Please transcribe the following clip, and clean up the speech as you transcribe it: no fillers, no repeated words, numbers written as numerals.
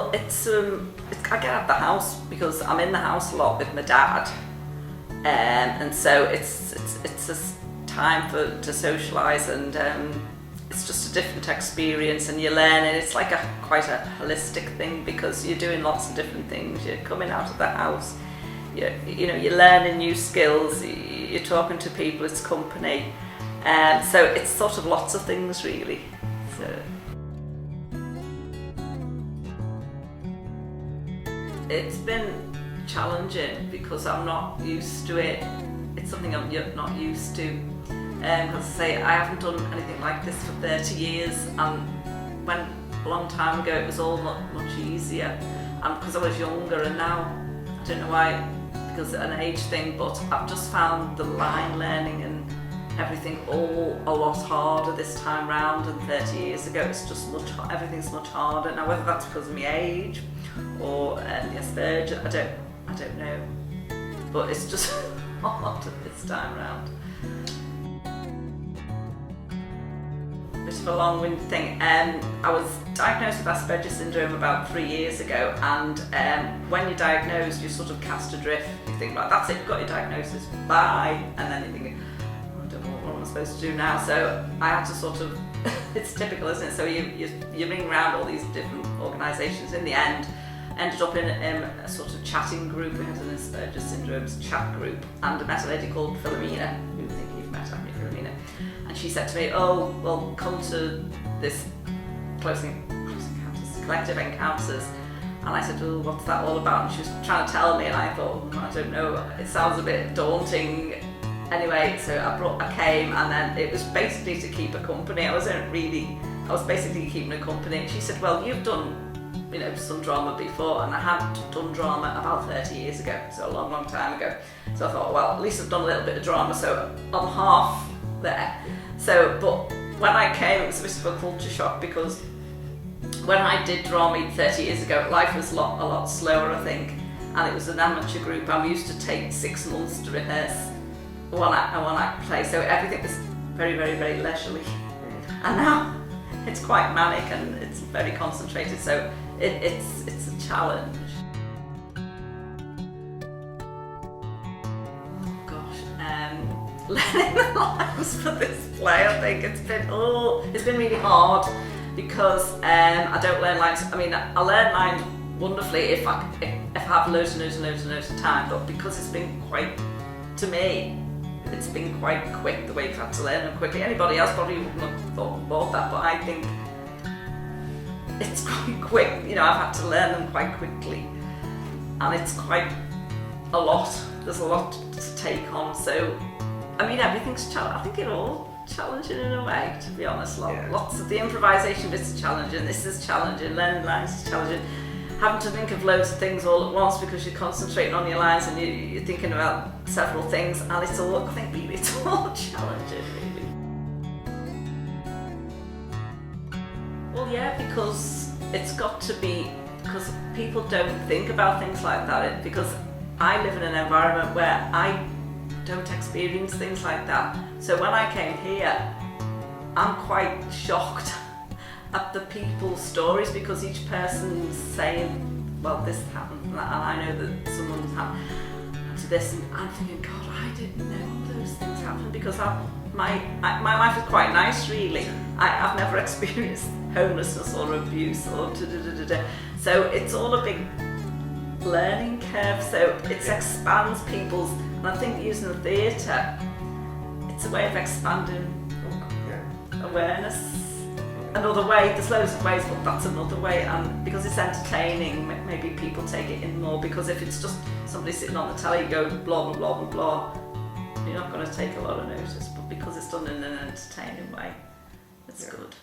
Well, I get out of the house because I'm in the house a lot with my dad, and so it's a time to socialise, and it's just a different experience, and you're learning. It's like quite a holistic thing because you're doing lots of different things. You're coming out of the house, you're learning new skills. You're talking to people. It's company, so it's sort of lots of things really. So. It's been challenging because I'm not used to it. It's something I'm not used to. As I say, I haven't done anything like this for 30 years, and when a long time ago it was all much easier. And because I was younger, and now I don't know why, because of an age thing, but I've just found the line learning and everything all a lot harder this time round than 30 years ago. It's just everything's much harder now. Whether that's because of my age or the Asperger, I don't know, but it's just harder this time round. Bit of a long-winded thing. I was diagnosed with Asperger syndrome about 3 years ago, and when you're diagnosed, you're sort of cast adrift. You think, right, that's it, you've got your diagnosis, bye, and then you think, what am I supposed to do now? So I had to sort of, it's typical, isn't it? So you ring around all these different organisations. In the end, ended up in a sort of chatting group. We had an Asperger syndrome chat group, and I met a lady called Philomena, who I think you've met, haven't you, Philomena? And she said to me, oh, well, come to this Close Encounters, Collective Encounters. And I said, well, what's that all about? And she was trying to tell me, and I thought, I don't know, it sounds a bit daunting. Anyway, so I came, and then it was basically to keep her company. I was basically keeping her company. And she said, well, you've done, some drama before, and I had done drama about 30 years ago, so a long, long time ago. So I thought, well, at least I've done a little bit of drama, so I'm half there. So, but when I came, it was a bit of a culture shock, because when I did drama 30 years ago, life was a lot slower, I think, and it was an amateur group. I used to take 6 months to rehearse one act play, so everything was very, very, very leisurely. And now it's quite manic and it's very concentrated, so it's a challenge. Oh gosh, learning the lines for this play, I think it's been really hard, because I don't learn lines. I mean, I learn lines wonderfully if I have loads of time, but because it's been it's been quite quick, the way you've had to learn them quickly. Anybody else probably wouldn't have thought that, but I think it's quite quick. I've had to learn them quite quickly, and it's quite a lot. There's a lot to take on. So, I mean, everything's challenging. I think it all challenging in a way, to be honest. Lots of the improvisation bits are challenging. This is challenging. Learning lines is challenging. Having to think of loads of things all at once because you're concentrating on your lines and you're thinking about several things, and it's all challenging, really. Well, yeah, because it's got to be, because people don't think about things like that, because I live in an environment where I don't experience things like that. So when I came here, I'm quite shocked at the people's stories, because each person's saying, well, this happened, and I know that someone's happened to this, and I'm thinking, God, I didn't know those things happened, because my life is quite nice, really. I've never experienced homelessness or abuse or so it's all a big learning curve, so it expands people's, and I think using the theatre, it's a way of expanding awareness. Another way, there's loads of ways, but that's another way, and because it's entertaining, maybe people take it in more, because if it's just somebody sitting on the telly going blah blah blah blah blah, you're not going to take a lot of notice, but because it's done in an entertaining way, it's good.